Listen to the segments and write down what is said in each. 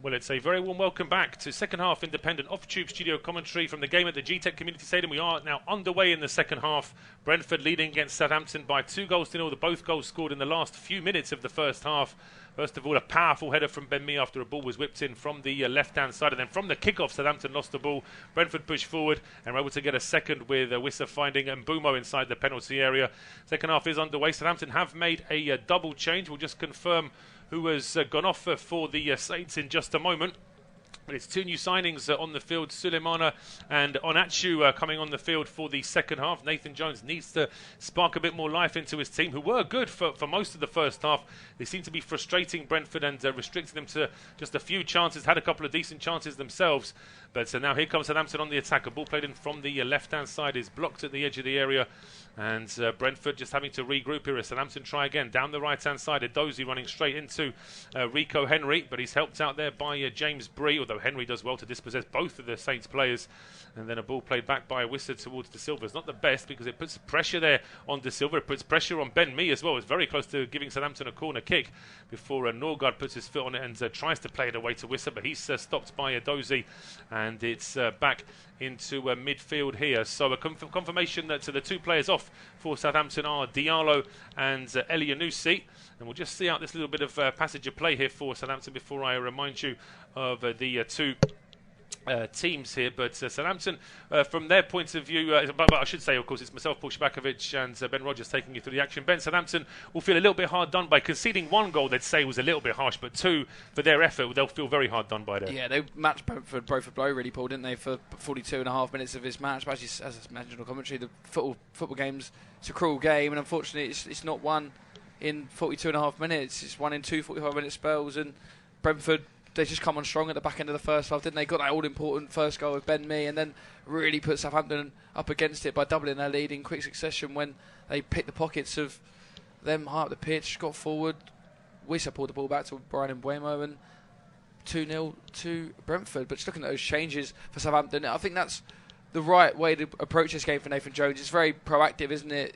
Well, it's a very warm welcome back to second half independent off-tube studio commentary from the game at the Gtech Community Stadium. We are now underway in the second half. Brentford leading against Southampton by 2-0. Both goals scored in the last few minutes of the first half. First of all, a powerful header from Ben Mee after a ball was whipped in from the left-hand side. And then from the kick-off, Southampton lost the ball. Brentford pushed forward and were able to get a second with Wissa finding Mbeumo inside the penalty area. Second half is underway. Southampton have made a double change. We'll just confirm who has gone off for the Saints in just a moment. But it's two new signings on the field, Sulemana and Onachu coming on the field for the second half. Nathan Jones needs to spark a bit more life into his team, who were good for most of the first half. They seem to be frustrating Brentford and restricting them to just a few chances, had a couple of decent chances themselves. But now here comes Southampton on the attack. A ball played in from the left-hand side is blocked at the edge of the area. And Brentford just having to regroup here as Southampton try again. Down the right-hand side, Edozie running straight into Rico Henry. But he's helped out there by James Bree, although Henry does well to dispossess both of the Saints players. And then a ball played back by Wissa towards De Silva. It's not the best because it puts pressure there on De Silva. It puts pressure on Ben Mee as well. It's very close to giving Southampton a corner kick before Norgard puts his foot on it and tries to play it away to Wissa. But he's stopped by Edozie. And it's back into midfield here. So a confirmation that the two players off for Southampton are Diallo and Elyounoussi. And we'll just see out this little bit of passage of play here for Southampton before I remind you of the two teams here. But Southampton, from their point of view, but I should say, of course, it's myself, Paul Szczerbakowicz, and Ben Rogers taking you through the action. Ben, Southampton will feel a little bit hard done by. Conceding one goal, they'd say, was a little bit harsh, but two, for their effort, they'll feel very hard done by there. Yeah, they matched Brentford blow for blow, really, Paul, didn't they, for 42.5 minutes of this match. But as I mentioned on commentary, the football game's it's a cruel game, and unfortunately, it's not won in 42.5 minutes. It's won in two 45-minute spells, and Brentford, they just come on strong at the back end of the first half, didn't they? Got that all-important first goal with Ben Mee and then really put Southampton up against it by doubling their lead in quick succession when they picked the pockets of them high up the pitch, got forward. Wissa pulled the ball back to Bryan Mbeumo and 2-0 to Brentford. But just looking at those changes for Southampton, I think that's the right way to approach this game for Nathan Jones. It's very proactive, isn't it?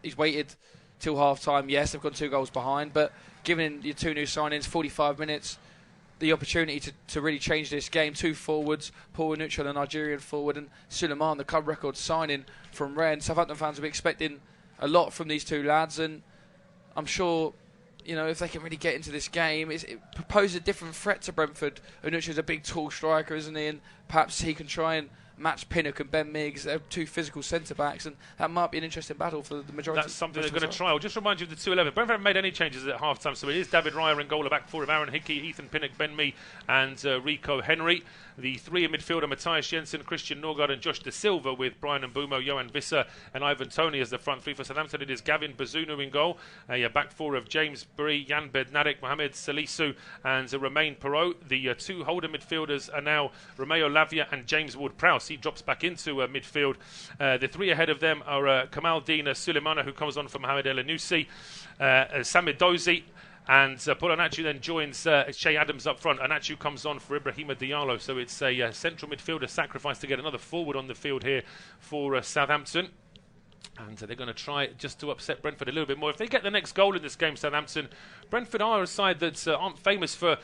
He's waited till half-time. Yes, they've gone 2 goals behind, but giving your two new signings 45 minutes, the opportunity to really change this game. Two forwards, Paul Szczerbakowicz, the Nigerian forward, and Suleiman, the club record signing from Rennes. Southampton fans will be expecting a lot from these two lads, and I'm sure, you know, if they can really get into this game, it proposes a different threat to Brentford. Onuchu is a big, tall striker, isn't he? And perhaps he can try and match Pinnock and Ben Mee. They're two physical centre-backs, and that might be an interesting battle for the majority. That's something they're going to try. I'll just remind you of the 2-11. Brentford haven't made any changes at half-time, so it is David Raya in goal, a back four of Aaron Hickey, Ethan Pinnock, Ben Mee, and Rico Henry. The three in midfield are Matias Jensen, Christian Norgard, and Josh De Silva, with Bryan Mbeumo, Yoan Wissa, and Ivan Toney as the front three. For Southampton, it is Gavin Bazunu in goal, a back four of James Bree, Jan Bednarek, Mohamed Salisu, and Romain Perrault. The two holder midfielders are now Romeo Lavia and James Ward-Prowse. He drops back into midfield. The three ahead of them are Kamaldeen Sulemana, who comes on for Mohamed Elyounoussi, Sam Edozie, and Paul Onachu then joins Shea Adams up front. Onachu comes on for Ibrahima Diallo. So it's a central midfielder sacrifice to get another forward on the field here for Southampton. And they're going to try just to upset Brentford a little bit more. If they get the next goal in this game, Southampton, Brentford are a side that aren't famous for,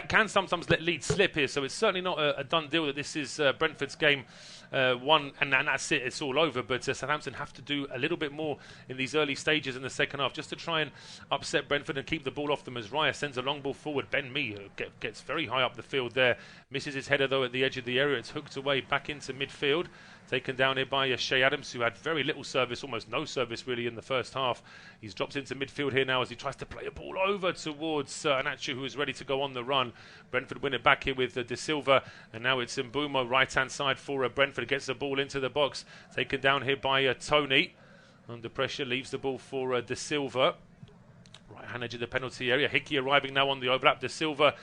can sometimes let leads slip here. So it's certainly not a done deal that this is Brentford's game won and that's it, it's all over. But Southampton have to do a little bit more in these early stages in the second half just to try and upset Brentford and keep the ball off them as Raya sends a long ball forward. Ben Mee gets very high up the field there. Misses his header though at the edge of the area. It's hooked away back into midfield. Taken down here by Shea Adams, who had very little service, almost no service really in the first half. He's dropped into midfield here now as he tries to play a ball over towards Onachu, who is ready to go on the run. Brentford win it back here with De Silva, and now it's Mbeumo right-hand side for Brentford. Gets the ball into the box. Taken down here by Toney. Under pressure, leaves the ball for De Silva. Right-hand edge of the penalty area. Hickey arriving now on the overlap. De Silva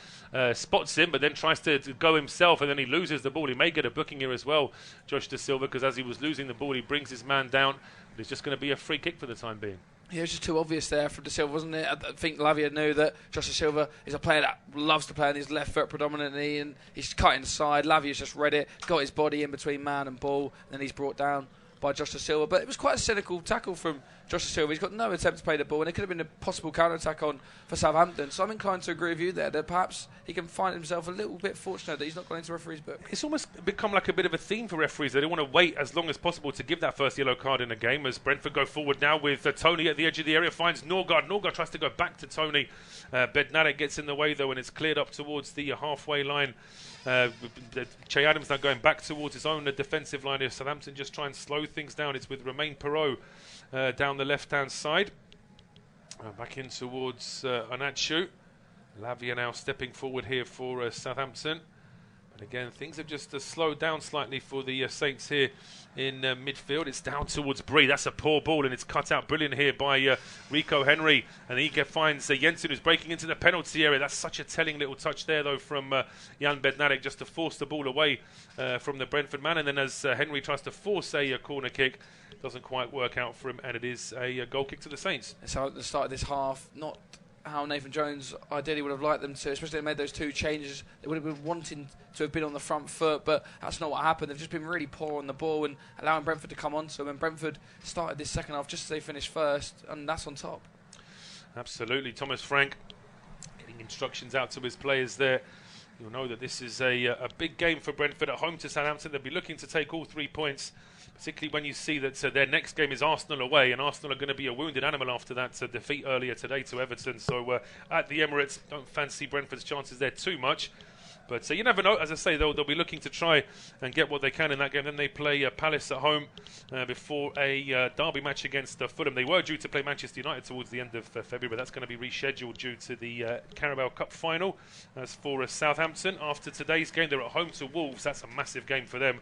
spots him, but then tries to go himself, and then he loses the ball. He may get a booking here as well, Josh De Silva, because as he was losing the ball, he brings his man down. But it's just going to be a free kick for the time being. Yeah, it was just too obvious there from De Silva, wasn't it? I think Lavia knew that Josh De Silva is a player that loves to play on his left foot predominantly, and he's cut inside. Lavia's just read it, got his body in between man and ball, and then he's brought down by Josh De Silva. But it was quite a cynical tackle from Josh Silva, he's got no attempt to play the ball, and it could have been a possible counter-attack on for Southampton. So I'm inclined to agree with you there that perhaps he can find himself a little bit fortunate that he's not gone into referee's book. It's almost become like a bit of a theme for referees. They don't want to wait as long as possible to give that first yellow card in a game, as Brentford go forward now with Tony at the edge of the area, finds Norgard. Norgard tries to go back to Tony. Bednarek gets in the way though, and it's cleared up towards the halfway line. Che Adams now going back towards his own defensive line here. Southampton just try and slow things down. It's with Romain Perrault down the left-hand side. Back in towards Onachu. Lavia now stepping forward here for Southampton. And again, things have just slowed down slightly for the Saints here in midfield. It's down towards Bree. That's a poor ball, and it's cut out brilliant here by Rico Henry. And he finds Jensen, who's breaking into the penalty area. That's such a telling little touch there, though, from Jan Bednarek, just to force the ball away from the Brentford man. And then as Henry tries to force a corner kick, doesn't quite work out for him, and it is a goal kick to the Saints. So at the start of this half, not how Nathan Jones ideally would have liked them to, especially they made those 2 changes. They would have been wanting to have been on the front foot, but that's not what happened. They've just been really poor on the ball and allowing Brentford to come on to them. And Brentford started this second half just as they finished first, and that's on top. Absolutely. Thomas Frank getting instructions out to his players there. You'll know that this is a big game for Brentford at home to Southampton. They'll be looking to take all 3 points, particularly when you see that their next game is Arsenal away, and Arsenal are going to be a wounded animal after that defeat earlier today to Everton. So at the Emirates, don't fancy Brentford's chances there too much. But you never know. As I say, they'll be looking to try and get what they can in that game. Then they play Palace at home before a derby match against Fulham. They were due to play Manchester United towards the end of February, but that's going to be rescheduled due to the Carabao Cup final. As for Southampton, after today's game, they're at home to Wolves. That's a massive game for them.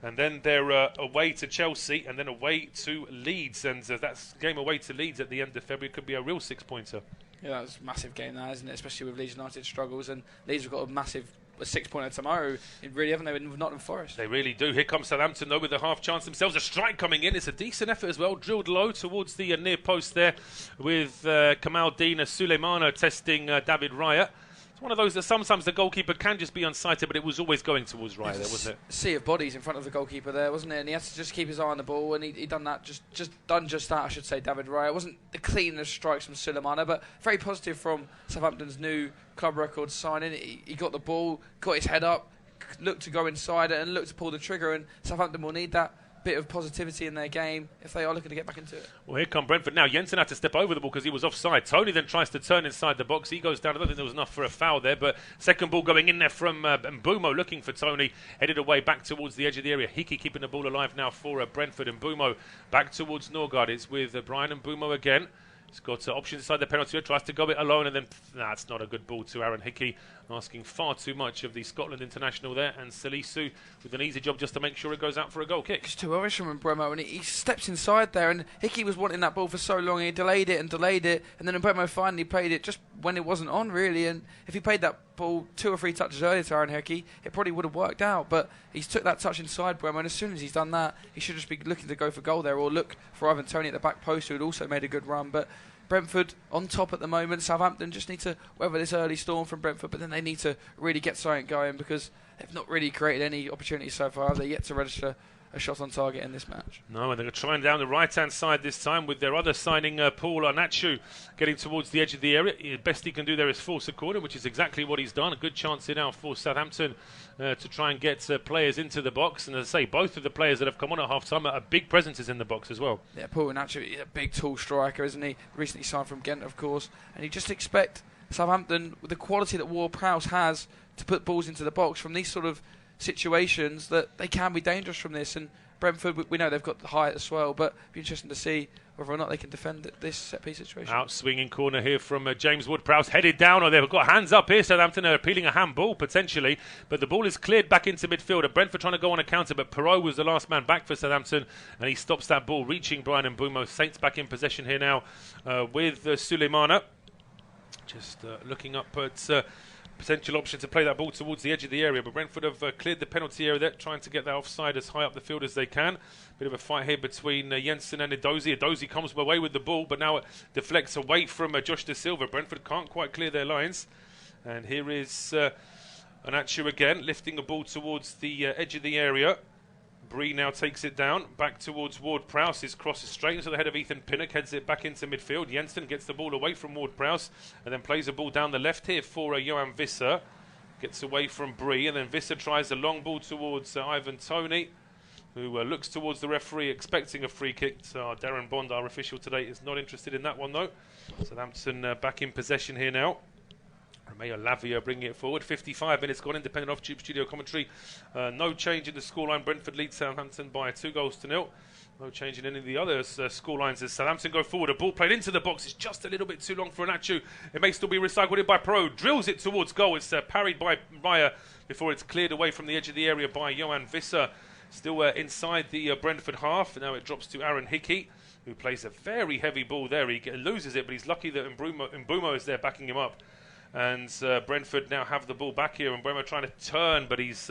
And then they're away to Chelsea, and then away to Leeds. And that game away to Leeds at the end of February could be a real 6-pointer. Yeah, that was a massive game now, isn't it? Especially with Leeds United struggles, and Leeds have got a massive 6-pointer tomorrow, really, haven't they, with Nottingham Forest? They really do. Here comes Southampton, though, with a half chance themselves. A strike coming in. It's a decent effort as well. Drilled low towards the near post there with Kamaldeen Suleimana testing David Raya. It's one of those that sometimes the goalkeeper can just be unsighted, but it was always going towards Raya there, wasn't it? Sea of bodies in front of the goalkeeper there, wasn't it? And he had to just keep his eye on the ball, and he done that, just that, I should say, David Raya. It wasn't the cleanest strikes from Suleimana, but very positive from Southampton's new club record signing. He got the ball, got his head up, looked to go inside it, and looked to pull the trigger, and Southampton will need that bit of positivity in their game if they are looking to get back into it. Well, here come Brentford now. Jensen had to step over the ball because he was offside. Tony then tries to turn inside the box. He goes down. I don't think there was enough for a foul there, but second ball going in there from Mbeumo, looking for Tony, headed away back towards the edge of the area. Hickey keeping the ball alive now for Brentford. Mbeumo back towards Norgard. It's with Bryan Mbeumo again. He's got options inside the penalty area, tries to go it alone, and then that's not a good ball to Aaron Hickey, asking far too much of the Scotland international there. And Salisu with an easy job just to make sure it goes out for a goal kick. It's too early from Mbeumo, and he steps inside there, and Hickey was wanting that ball for so long, and he delayed it, and then Mbeumo finally played it just when it wasn't on, really. And if he played that ball 2 or 3 touches earlier to Aaron Hickey, it probably would have worked out. But he's took that touch inside Mbeumo, and as soon as he's done that, he should just be looking to go for goal there, or look for Ivan Toney at the back post, who had also made a good run. But Brentford on top at the moment. Southampton just need to weather this early storm from Brentford, but then they need to really get something going because they've not really created any opportunities so far. They're yet to register a shot on target in this match. No, and they're trying down the right-hand side this time with their other signing, Paul Onachu, getting towards the edge of the area. The best he can do there is force a corner, which is exactly what he's done. A good chance here now for Southampton to try and get players into the box. And as I say, both of the players that have come on at half-time are big presences in the box as well. Yeah, Paul Onachu, he's a big, tall striker, isn't he? Recently signed from Ghent, of course. And you just expect Southampton, with the quality that Ward-Prowse has, to put balls into the box from these sort of situations, that they can be dangerous from this. And Brentford, we know they've got the height as well, but it'll be interesting to see whether or not they can defend this set-piece situation. Out swinging corner here from James Ward-Prowse, headed down, or they've got hands up here. Southampton are appealing a handball, potentially, but the ball is cleared back into midfield. And Brentford trying to go on a counter, but Perrault was the last man back for Southampton, and he stops that ball, reaching Bryan Mbeumo. Saints back in possession here now with Suleimana. Just looking up at potential option to play that ball towards the edge of the area, but Brentford have cleared the penalty area there, trying to get that offside as high up the field as they can. Bit of a fight here between Jensen and Edozie. Edozie comes away with the ball, but now it deflects away from Josh Da Silva. Brentford can't quite clear their lines. And here is Onachu again, lifting the ball towards the edge of the area. Bree now takes it down, back towards Ward-Prowse. His cross is straight into the head of Ethan Pinnock, heads it back into midfield. Jensen gets the ball away from Ward-Prowse and then plays a ball down the left here for Yoan Wissa. Gets away from Bree, and then Wissa tries a long ball towards Ivan Toney, who looks towards the referee expecting a free kick. So Darren Bond, our official today, is not interested in that one though. Southampton back in possession here now. Romeo Lavia bringing it forward. 55 minutes gone, independent off-tube studio commentary. No change in the scoreline. Brentford leads Southampton by 2-0. No change in any of the other scorelines as Southampton go forward. A ball played into the box. It's just a little bit too long for Anachu. It may still be recycled in by Perot. Drills it towards goal. It's parried by Raya before it's cleared away from the edge of the area by Yoan Wissa. Still inside the Brentford half. Now it drops to Aaron Hickey, who plays a very heavy ball there. He loses it, but he's lucky that Mbeumo is there backing him up. And Brentford now have the ball back here, and Mbeumo trying to turn, but he's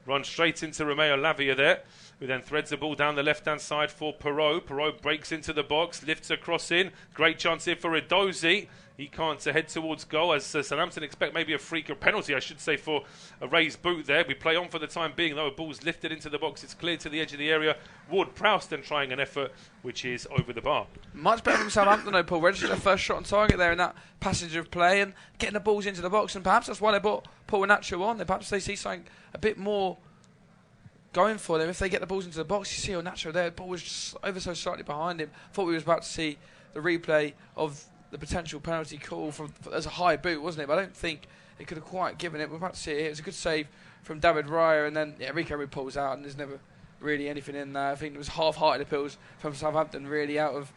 run straight into Romeo Lavia there, who then threads the ball down the left-hand side for Perot. Perot breaks into the box, lifts a cross in. Great chance here for Edozie. He can't head towards goal as Southampton expect maybe a free kick, penalty, I should say, for a raised boot there. We play on for the time being, though. A ball's lifted into the box. It's cleared to the edge of the area. Ward-Prowse then trying an effort, which is over the bar. Much better from Southampton, though, Paul. Registered their first shot on target there in that passage of play and getting the balls into the box. And perhaps that's why they brought Paul Nacho on. Perhaps they see something a bit more going for them. If they get the balls into the box, you see Nacho there. The ball was just ever so slightly behind him. Thought we was about to see the replay of the potential penalty call as a high boot, wasn't it? But I don't think it could have quite given it. We're about to see it. It was a good save from David Raya, and then Rico pulls out, and there's never really anything in there. I think it was half-hearted appeals from Southampton, really out of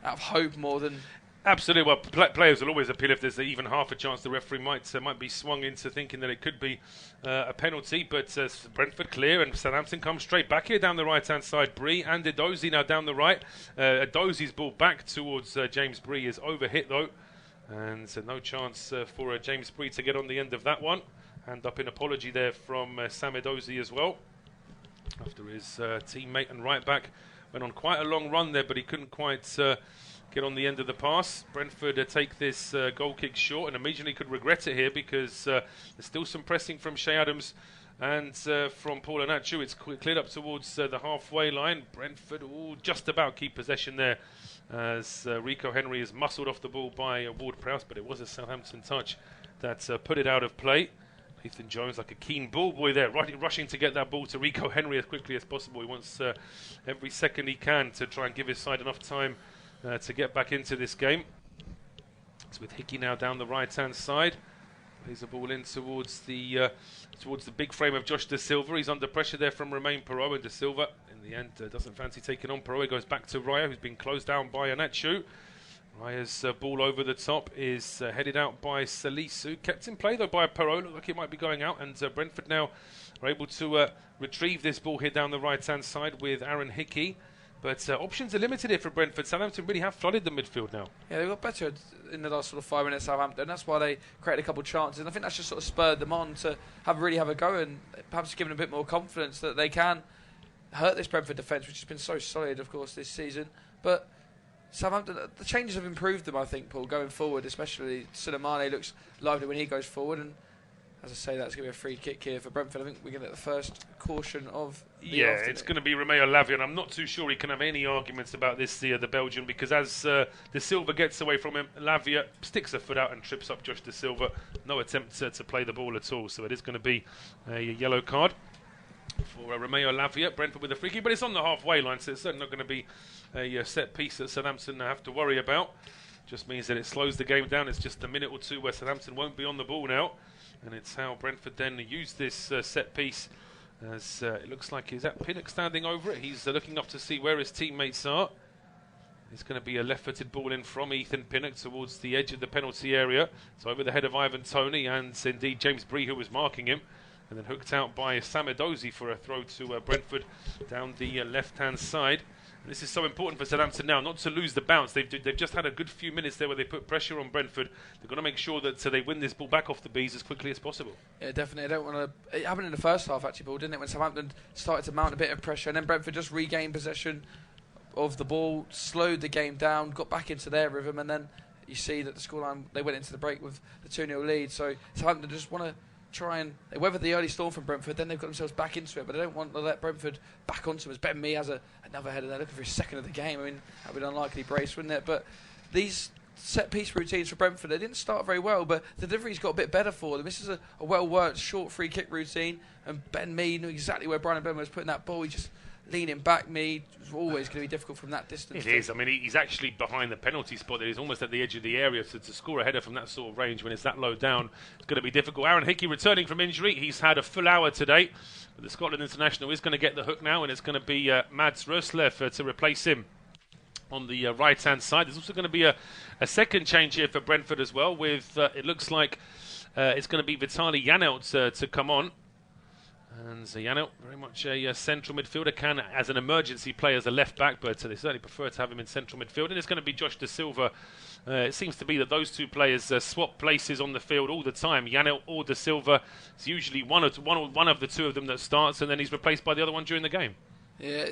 hope more than. Absolutely. Well, players will always appeal if there's even half a chance. The referee might be swung into thinking that it could be a penalty, but Brentford clear, and Southampton come straight back here down the right-hand side. Bree and Edozie now down the right. Edozie's ball back towards James Bree is overhit though, and no chance for James Bree to get on the end of that one. Hand up in apology there from Sam Edozie as well, after his teammate and right back went on quite a long run there, but he couldn't quite get on the end of the pass. Brentford take this goal kick short and immediately could regret it here, because there's still some pressing from Shea Adams and from Paul Anachu. It's cleared up towards the halfway line. Brentford just about keep possession there as Rico Henry is muscled off the ball by Ward-Prowse, but it was a Southampton touch that put it out of play. Ethan Jones, like a keen ball boy there, rushing to get that ball to Rico Henry as quickly as possible. He wants every second he can to try and give his side enough time to get back into this game. It's with Hickey now down the right-hand side. Plays the ball in towards the big frame of Josh Da Silva. He's under pressure there from Romain Perot, and Da Silva in the end doesn't fancy taking on Perot. He goes back to Raya, who's been closed down by Anachu. Raya's ball over the top is headed out by Salisu. Kept in play though by Perot. Looked like it might be going out, and Brentford now are able to retrieve this ball here down the right-hand side with Aaron Hickey. But options are limited here for Brentford. Southampton really have flooded the midfield now. Yeah, they got better in the last sort of 5 minutes, Southampton. That's why they created a couple of chances. And I think that's just sort of spurred them on to really have a go, and perhaps given a bit more confidence that they can hurt this Brentford defence, which has been so solid, of course, this season. But Southampton, the changes have improved them, I think, Paul, going forward. Especially Sulemane looks lively when he goes forward, and as I say, that's going to be a free kick here for Brentford. I think we're going to get the first caution of the afternoon. It's going to be Romeo Lavia, and I'm not too sure he can have any arguments about this, the Belgian, because as Da Silva gets away from him, Lavia sticks a foot out and trips up Josh Da Silva. No attempt to play the ball at all, so it is going to be a yellow card for Romeo Lavia. Brentford with a free kick, but it's on the halfway line, so it's certainly not going to be a set piece that Southampton have to worry about. Just means that it slows the game down. It's just a minute or two where Southampton won't be on the ball now. And it's how Brentford then use this set piece, as it looks like, is that Pinnock standing over it? He's looking up to see where his teammates are. It's going to be a left-footed ball in from Ethan Pinnock towards the edge of the penalty area. It's over the head of Ivan Toney and indeed James Bree, who was marking him. And then hooked out by Sam Edozie for a throw to Brentford down the left-hand side. This is so important for Southampton now, not to lose the bounce. They've just had a good few minutes there where they put pressure on Brentford. They've got to make sure that they win this ball back off the bees as quickly as possible. Yeah, definitely. I don't want to. It happened in the first half, actually, Paul, didn't it? When Southampton started to mount a bit of pressure, and then Brentford just regained possession of the ball, slowed the game down, got back into their rhythm, and then you see that the scoreline, they went into the break with the 2-0 lead. So Southampton just want to try and they weather the early storm from Brentford, then they've got themselves back into it, but they don't want to let Brentford back onto them. As Ben Mee has another header there, looking for his second of the game. I mean, that would be an unlikely brace, wouldn't it? But these set-piece routines for Brentford, they didn't start very well, but the delivery's got a bit better for them. This is a well-worked, short free-kick routine, and Ben Mee knew exactly where Bryan Mbeumo was putting that ball. He just leaning back. Mee was always going to be difficult from that distance. It is. I mean, he's actually behind the penalty spot. He's almost at the edge of the area, so to score a header from that sort of range when it's that low down, it's going to be difficult. Aaron Hickey returning from injury. He's had a full hour today, but the Scotland international is going to get the hook now, and it's going to be Mads Røslev to replace him on the right-hand side. There's also going to be a second change here for Brentford as well, with it looks like it's going to be Vitaly Janelt to come on. And Janelt, very much a central midfielder, can as an emergency play as a left-back, but they certainly prefer to have him in central midfield. And it's going to be Josh Da Silva. It seems to be that those two players swap places on the field all the time. Janelt or Da Silva. It's usually one of the two of them that starts, and then he's replaced by the other one during the game. Yeah,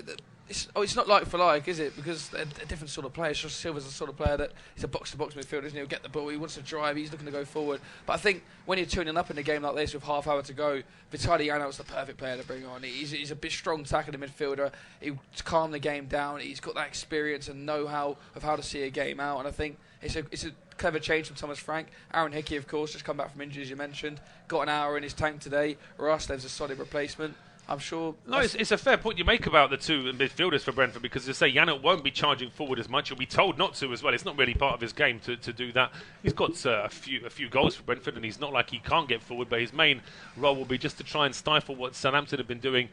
it's not like for like, is it? Because they're different sort of players. Josh Silva's the sort of player that he's a box-to-box midfielder, isn't he? He'll get the ball, he wants to drive, he's looking to go forward. But I think when you're tuning up in a game like this with half hour to go, Vitaly Janelt's the perfect player to bring on. He's a bit strong tackling midfielder. He'll calm the game down. He's got that experience and know-how of how to see a game out. And I think it's a clever change from Thomas Frank. Aaron Hickey, of course, just come back from injury, as you mentioned. Got an hour in his tank today. Røslev's a solid replacement. I'm sure. No, it's a fair point you make about the two midfielders for Brentford, because as I say, Janelt won't be charging forward as much. He'll be told not to as well. It's not really part of his game to do that. He's got a few goals for Brentford, and he's not like he can't get forward, but his main role will be just to try and stifle what Southampton have been doing.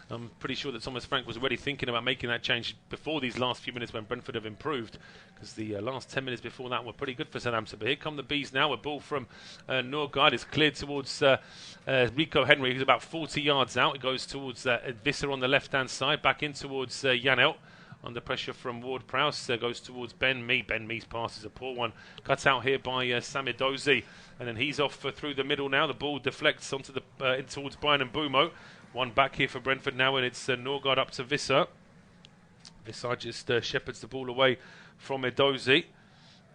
I'm pretty sure that Thomas Frank was already thinking about making that change before these last few minutes when Brentford have improved, because the last 10 minutes before that were pretty good for Southampton. But here come the Bees now. A ball from Norgard is cleared towards Rico Henry, who's about 40 yards out. It goes towards Wissa on the left-hand side, back in towards Janelt. Under pressure from Ward-Prowse, goes towards Ben Mee. Ben Mee's pass is a poor one. Cut out here by Samir Dozie, and then he's off through the middle now. The ball deflects onto the in towards Bryan Mbeumo. One back here for Brentford now, and it's Norgard up to Wissa. Wissa just shepherds the ball away from Edozie.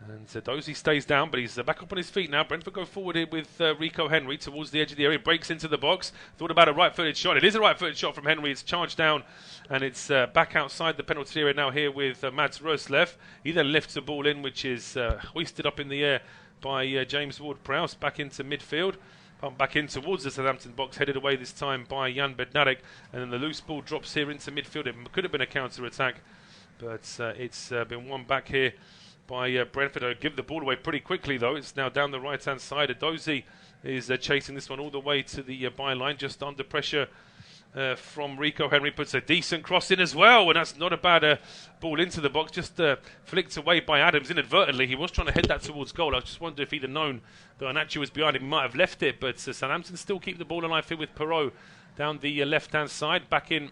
And Dozie stays down, but he's back up on his feet now. Brentford go forward here with Rico Henry towards the edge of the area. Breaks into the box. Thought about a right-footed shot. It is a right-footed shot from Henry. It's charged down, and it's back outside the penalty area now here with Mads Røslev. He then lifts the ball in, which is hoisted up in the air by James Ward-Prowse back into midfield. Pumped back in towards the Southampton box, headed away this time by Jan Bednarek, and then the loose ball drops here into midfield. It could have been a counter-attack, but it's been won back here by Brentford. They'll give the ball away pretty quickly, though. It's now down the right-hand side. Edozie is chasing this one all the way to the byline, just under pressure from Rico Henry. Puts a decent cross in as well, and that's not a bad ball into the box. Just flicked away by Adams inadvertently. He was trying to head that towards goal. I just wonder if he'd have known that Anachi was behind him, he might have left it. But Southampton still keep the ball alive here with Perrault down the left-hand side. Back in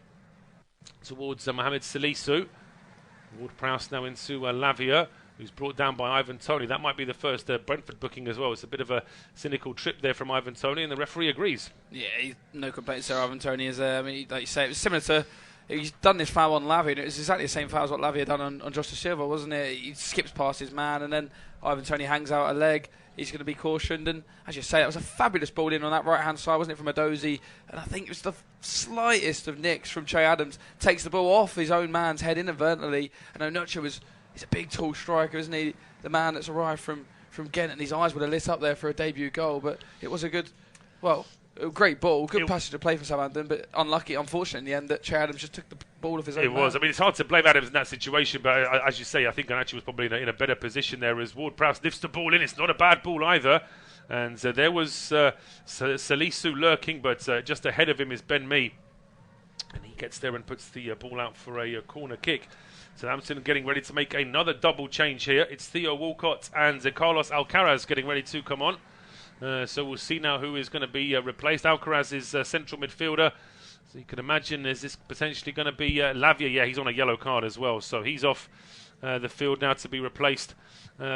towards Mohamed Salisu. Ward-Prowse now into Lavia, who's brought down by Ivan Toney. That might be the first Brentford booking as well. It's a bit of a cynical trip there from Ivan Toney, and the referee agrees. Yeah, no complaints there. Ivan Toney is, I mean, like you say, it was similar to, he's done this foul on Lavia, and it was exactly the same foul as what Lavia done on Josh Da Silva, wasn't it? He skips past his man, and then Ivan Toney hangs out a leg. He's going to be cautioned, and as you say, that was a fabulous ball in on that right-hand side, wasn't it, from Edozie? And I think it was the slightest of nicks from Che Adams. Takes the ball off his own man's head inadvertently, and Onucha he's a big, tall striker, isn't he? The man that's arrived from Ghent, and his eyes would have lit up there for a debut goal. But it was a great ball, good passage to play for Southampton, but unlucky, unfortunate in the end that Che Adams just took the ball off his own man. It was. I mean, it's hard to blame Adams in that situation, but as you say, I think Anachi was probably in a better position there as Ward-Prowse lifts the ball in. It's not a bad ball either. And there was Salisu lurking, but just ahead of him is Ben Mee. And he gets there and puts the ball out for a corner kick. Southampton getting ready to make another double change here. It's Theo Walcott and Carlos Alcaraz getting ready to come on. So we'll see now who is going to be replaced. Alcaraz is central midfielder. So you can imagine, is this potentially going to be Lavia? Yeah, he's on a yellow card as well. So he's off the field now to be replaced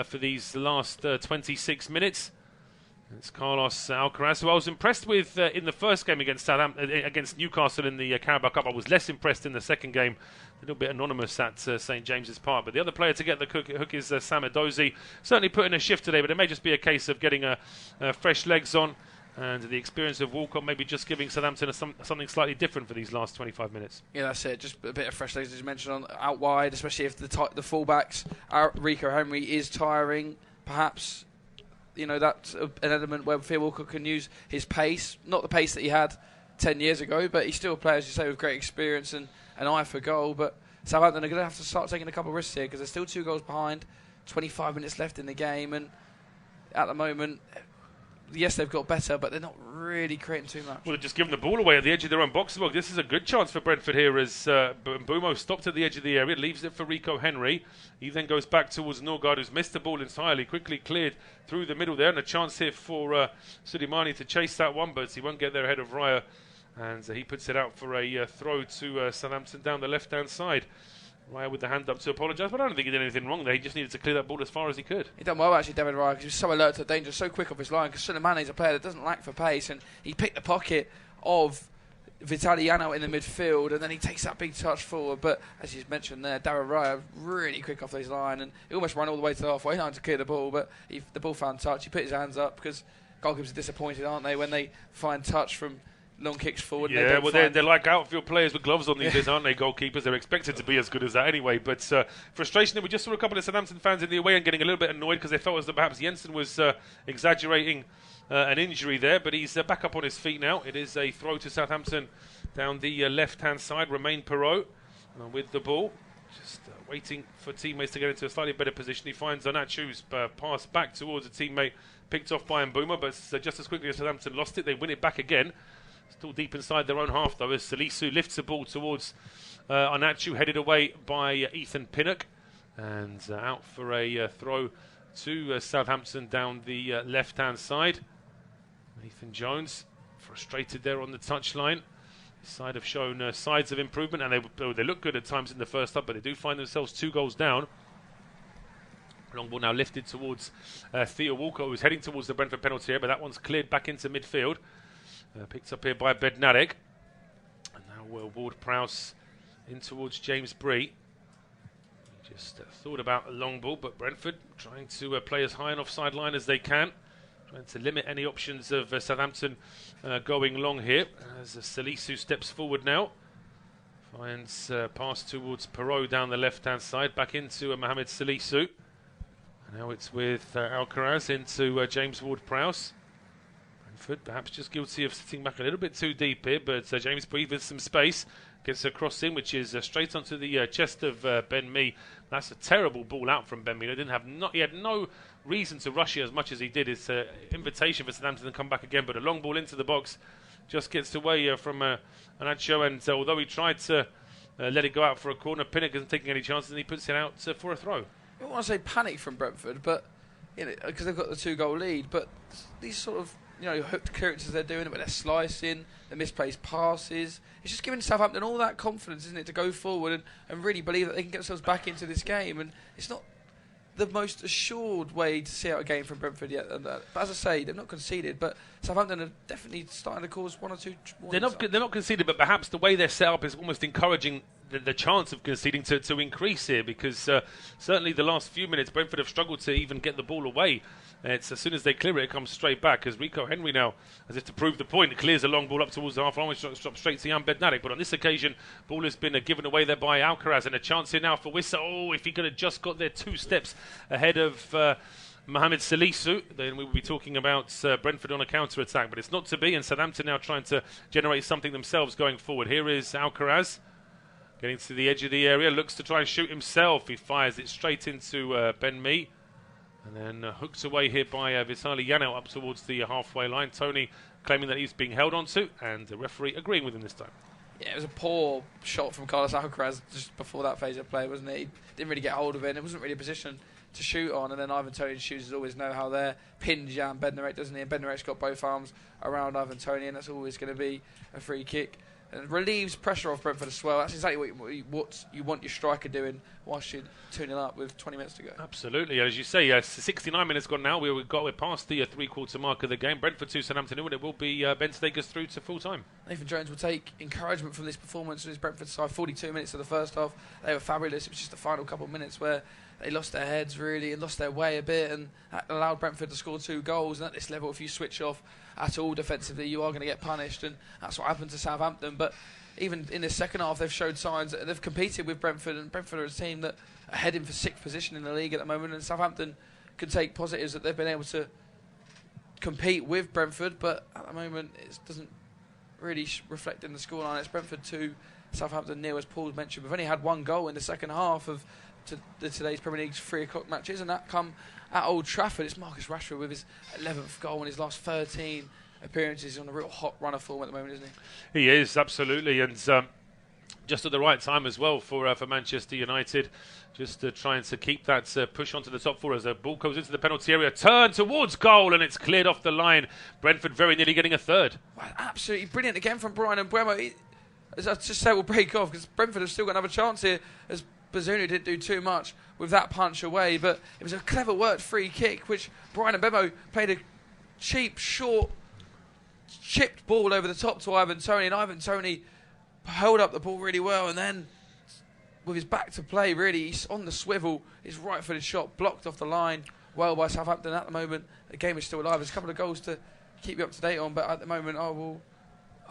for these last 26 minutes. It's Carlos Alcaraz, who I was impressed with in the first game against against Newcastle in the Carabao Cup. I was less impressed in the second game. A little bit anonymous at St James's Park. But the other player to get the hook is Sam Edozie. Certainly put in a shift today, but it may just be a case of getting fresh legs on. And the experience of Walcott maybe just giving Southampton something slightly different for these last 25 minutes. Yeah, that's it. Just a bit of fresh legs, as you mentioned, out wide, especially if the fullbacks, Rico Henry is tiring. Perhaps, that's an element where Theo Walcott can use his pace. Not the pace that he had 10 years ago, but he's still a player, as you say, with great experience and an eye for goal. But Southampton are going to have to start taking a couple of risks here because they're still 2 goals behind, 25 minutes left in the game. And at the moment, yes, they've got better, but they're not really creating too much. Well, they're just giving the ball away at the edge of their own box. Look, this is a good chance for Brentford here as Mbeumo stopped at the edge of the area, leaves it for Rico Henry. He then goes back towards Norgard, who's missed the ball entirely, quickly cleared through the middle there, and a chance here for Suleimani to chase that one, but he won't get there ahead of Raya, and he puts it out for a throw to Southampton down the left-hand side. Raya with the hand up to apologise, but I don't think he did anything wrong there. He just needed to clear that ball as far as he could. He done well, actually, David Raya, because he was so alert to danger, so quick off his line, because Suleimani is a player that doesn't lack for pace, and he picked the pocket of Vitaliano in the midfield, and then he takes that big touch forward. But as you mentioned there, David Raya really quick off his line, and he almost ran all the way to the halfway line to clear the ball, but the ball found touch. He put his hands up, because goalkeepers are disappointed, aren't they, when they find touch from long kicks forward. Yeah, well, they're like outfield players with gloves on these days, aren't they, goalkeepers? They're expected to be as good as that anyway. But frustration, we just saw a couple of Southampton fans in the away end getting a little bit annoyed because they felt as though perhaps Jensen was exaggerating an injury there. But he's back up on his feet now. It is a throw to Southampton down the left-hand side. Romain Perrault with the ball. Just waiting for teammates to get into a slightly better position. He finds Anachu's pass back towards a teammate, picked off by Mbeumo, but just as quickly as Southampton lost it, they win it back again. Still deep inside their own half, though, as Salisu lifts the ball towards Anachu, headed away by Ethan Pinnock, and out for a throw to Southampton down the left-hand side. Nathan Jones frustrated there on the touchline. His side have shown signs of improvement, and they look good at times in the first half, but they do find themselves 2 goals down. Long ball now lifted towards Theo Walcott, who's heading towards the Brentford penalty area, but that one's cleared back into midfield. Picked up here by Bednarek. And now Ward-Prowse in towards James Bree. He just thought about a long ball, but Brentford trying to play as high an offside line as they can. Trying to limit any options of Southampton going long here. As Salisu steps forward now. Finds pass towards Perrault down the left-hand side. Back into Mohamed Salisu. And now it's with Alcaraz into James Ward-Prowse. Perhaps just guilty of sitting back a little bit too deep here, but James Bree with some space gets a cross in, which is straight onto the chest of Ben Mee. That's a terrible ball out from Ben Mee. He had no reason to rush it as much as he did. It's an invitation for Southampton to come back again, but a long ball into the box just gets away from Anacho, and although he tried to let it go out for a corner, Pinnock isn't taking any chances, and he puts it out for a throw. I don't want to say panic from Brentford, but because they've got the 2-goal lead, but these sort of hooked clearances they're doing, but they're slicing, the misplaced passes. It's just giving Southampton all that confidence, isn't it, to go forward and really believe that they can get themselves back into this game. And it's not the most assured way to see out a game from Brentford yet. But as I say, they've not conceded, but Southampton are definitely starting to cause 1 or 2. They're not conceded, but perhaps the way they're set up is almost encouraging the chance of conceding to increase here, because certainly the last few minutes Brentford have struggled to even get the ball away. It's as soon as they clear it, it comes straight back, as Rico Henry now, as if to prove the point, clears a long ball up towards the half line, which drops straight to Jan Bednarek. But on this occasion, ball has been given away there by Alcaraz, and a chance here now for Wissa. Oh, if he could have just got there 2 steps ahead of Mohamed Salisu, then we would be talking about Brentford on a counter-attack. But it's not to be, and Southampton now trying to generate something themselves going forward. Here is Alcaraz, getting to the edge of the area, looks to try and shoot himself. He fires it straight into Ben Mee. And then hooked away here by Vitali Yano up towards the halfway line. Tony claiming that he's being held onto, and the referee agreeing with him this time. Yeah, it was a poor shot from Carlos Alcaraz just before that phase of play, wasn't it? He didn't really get hold of it, and it wasn't really a position to shoot on. And then Ivan Toney's shooters always know how they're pinned Jan Bednarek, doesn't he? And Bednarek's got both arms around Ivan Toney, and that's always going to be a free kick. And relieves pressure off Brentford as well. That's exactly what you want your striker doing whilst you're 2-0 up with 20 minutes to go. Absolutely. As you say, 69 minutes gone now. We're past the 3-quarter mark of the game. Brentford 2, Southampton 0, and it will be Ben to take us through to full time. Nathan Jones will take encouragement from this performance of his Brentford side. 42 minutes of the first half. They were fabulous. It was just the final couple of minutes where they lost their heads really and lost their way a bit, and that allowed Brentford to score 2 goals. And at this level, if you switch off at all defensively, you are going to get punished, and that's what happened to Southampton. But even in the second half, they've showed signs that they've competed with Brentford, and Brentford are a team that are heading for 6th position in the league at the moment, and Southampton can take positives that they've been able to compete with Brentford, but at the moment it doesn't really reflect in the scoreline. It's Brentford 2, Southampton 0, as Paul mentioned. We've only had 1 goal in the second half of today's Premier League's 3 o'clock matches, and that come at Old Trafford. It's Marcus Rashford with his 11th goal in his last 13 appearances. He's on a real hot run of form at the moment, isn't he? He is, absolutely, and just at the right time as well for Manchester United, just trying to keep that push onto the top 4 as the ball goes into the penalty area, turn towards goal, and it's cleared off the line. Brentford very nearly getting a third. Well, absolutely brilliant again from Bryan Mbeumo. As I just say, we'll break off because Brentford have still got another chance here, as Bazunu didn't do too much with that punch away, but it was a clever worked free kick, which Bryan Mbeumo played a cheap, short, chipped ball over the top to Ivan Toney, and Ivan Toney held up the ball really well, and then with his back to play, really, he's on the swivel, his right-footed shot blocked off the line well by Southampton. At the moment, the game is still alive. There's a couple of goals to keep you up to date on, but at the moment I will...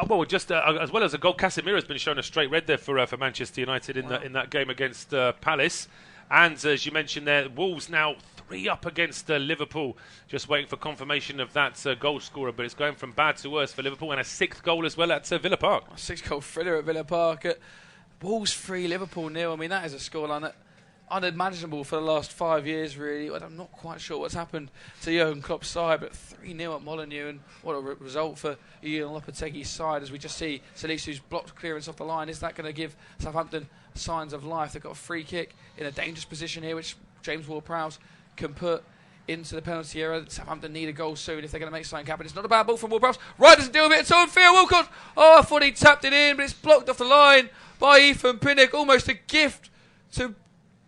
well, just as well as a goal, Casemiro has been shown a straight red there for Manchester United in that game against Palace. And as you mentioned there, Wolves now 3 up against Liverpool, just waiting for confirmation of that goal scorer. But it's going from bad to worse for Liverpool, and a 6th goal as well at Villa Park. A 6-goal thriller at Villa Park. Wolves 3, Liverpool 0. I mean, that is a scoreline that unimaginable for the last 5 years, really. I'm not quite sure what's happened to Jurgen Klopp's side, but 3-0 at Molineux, and what a result for Ian Lopetegui's side, as we just see Salisu's blocked clearance off the line. Is that going to give Southampton signs of life? They've got a free kick in a dangerous position here, which James Ward-Prowse can put into the penalty area. Southampton need a goal soon if they're going to make something happen. It's not a bad ball from Ward-Prowse. Right, doesn't do a bit at all. Theo Walcott. Oh, I thought he tapped it in, but it's blocked off the line by Ethan Pinnock. Almost a gift to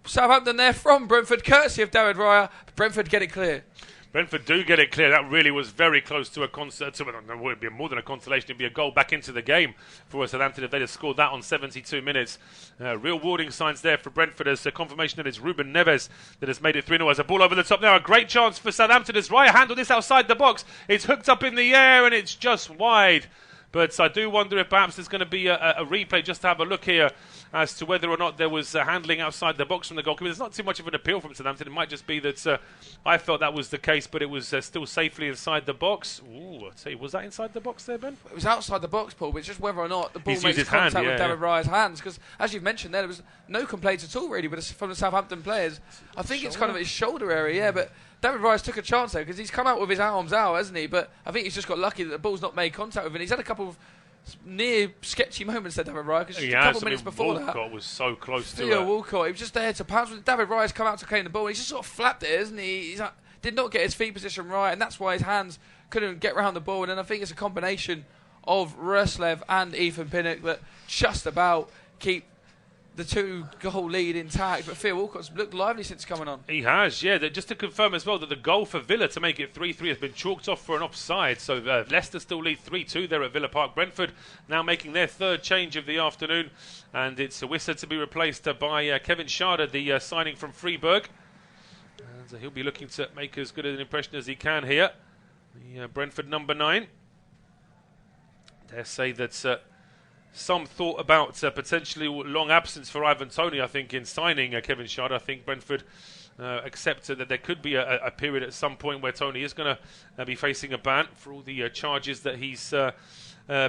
Southampton there from Brentford, courtesy of David Raya. Brentford get it clear. Brentford do get it clear. That really was very close to a it would be more than a consolation. It'd be a goal back into the game for Southampton if they'd have scored that on 72 minutes. Real warning signs there for Brentford, as a confirmation that it's Ruben Neves that has made it 3-0 as a ball over the top now. A great chance for Southampton as Raya handled this outside the box. It's hooked up in the air and it's just wide. But I do wonder if perhaps there's going to be a replay just to have a look here as to whether or not there was handling outside the box from the goalkeeper. There's not too much of an appeal from Southampton. It might just be that I felt that was the case, but it was still safely inside the box. Ooh, I'll tell you, was that inside the box there, Ben? It was outside the box, Paul, but it's just whether or not the ball He's makes contact with David Raya's hands. Because, as you've mentioned there was no complaints at all, really, from the Southampton players. I think it's kind of his shoulder area, but David Rice took a chance there because he's come out with his arms out, hasn't he? But I think he's just got lucky that the ball's not made contact with him. He's had a couple of near sketchy moments there, David Raya, because a couple of minutes before Walcott was so close to it. Walcott, he was just there to pounce with David Raya's come out to claim the ball, and he's just sort of flapped it, isn't he? He's did not get his feet position right, and that's why his hands couldn't get round the ball. And then I think it's a combination of Ruslev and Ethan Pinnock that just about keep the 2-goal lead intact. But Theo Walcott's looked lively since coming on. He has, yeah. Just to confirm as well that the goal for Villa to make it 3-3 has been chalked off for an offside. So Leicester still lead 3-2 there at Villa Park. Brentford now making their 3rd change of the afternoon, and it's Wissa to be replaced by Kevin Schade, the signing from Freiburg. And he'll be looking to make as good an impression as he can here. The Brentford number 9. Dare say that some thought about potentially long absence for Ivan Toney, I think, in signing Kevin Schade. I think Brentford accepted that there could be a period at some point where Toney is going to be facing a ban for all the charges that he's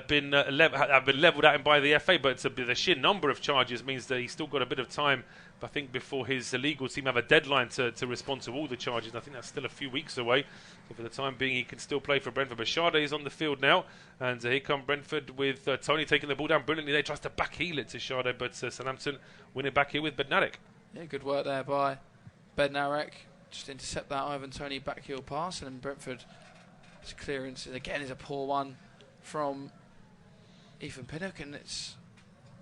been levelled at him by the FA. But the sheer number of charges means that he's still got a bit of time, I think, before his legal team have a deadline to respond to all the charges. And I think that's still a few weeks away. So for the time being, he can still play for Brentford. But Schade is on the field now. And here come Brentford with Toney taking the ball down brilliantly. They tries to backheel it to Schade, but Southampton win it back here with Bednarek. Yeah, good work there by Bednarek. Just intercept that Ivan Toney backheel pass. And then Brentford's clearance, again, is a poor one from Ethan Pinnock. And it's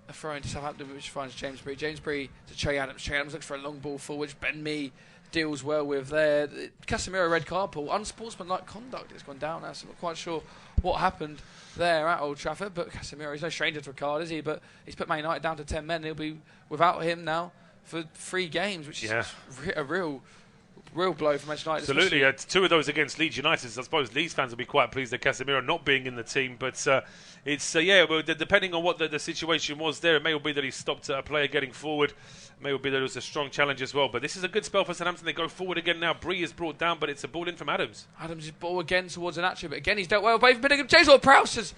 a throw into Southampton, which finds Jamesbury. Jamesbury to Che Adams. Che Adams looks for a long ball forward, which Ben Mee deals well with there. Casemiro red card, Paul. Unsportsmanlike conduct has gone down now, so I'm not quite sure what happened there at Old Trafford. But Casemiro, he's no stranger to a card, is he? But he's put Man United down to 10 men. He'll be without him now for 3 games, which is a real real blow for Manchester United. Absolutely, two of those against Leeds United. I suppose Leeds fans will be quite pleased that Casemiro not being in the team, but it's depending on what the situation was there, it may well be that he stopped a player getting forward. It may well be that it was a strong challenge as well. But this is a good spell for Southampton. They go forward again now. Bree is brought down, but it's a ball in from Adams. Adams' ball again towards Anacho, but again he's dealt well. But even James Ward-Prowse is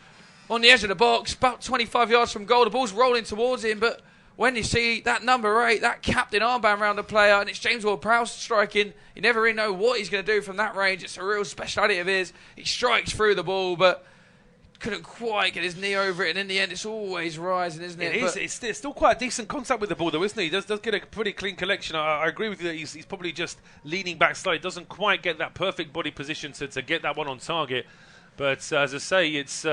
on the edge of the box, about 25 yards from goal. The ball's rolling towards him, but when you see that number 8, that captain armband around the player, and it's James Ward-Prowse striking, you never really know what he's going to do from that range. It's a real speciality of his. He strikes through the ball, but couldn't quite get his knee over it, and in the end it's always rising, isn't it? It's still quite a decent contact with the ball though, isn't he? He does get a pretty clean collection. I agree with you that he's probably just leaning back slightly. Doesn't quite get that perfect body position to get that one on target. But as I say, it's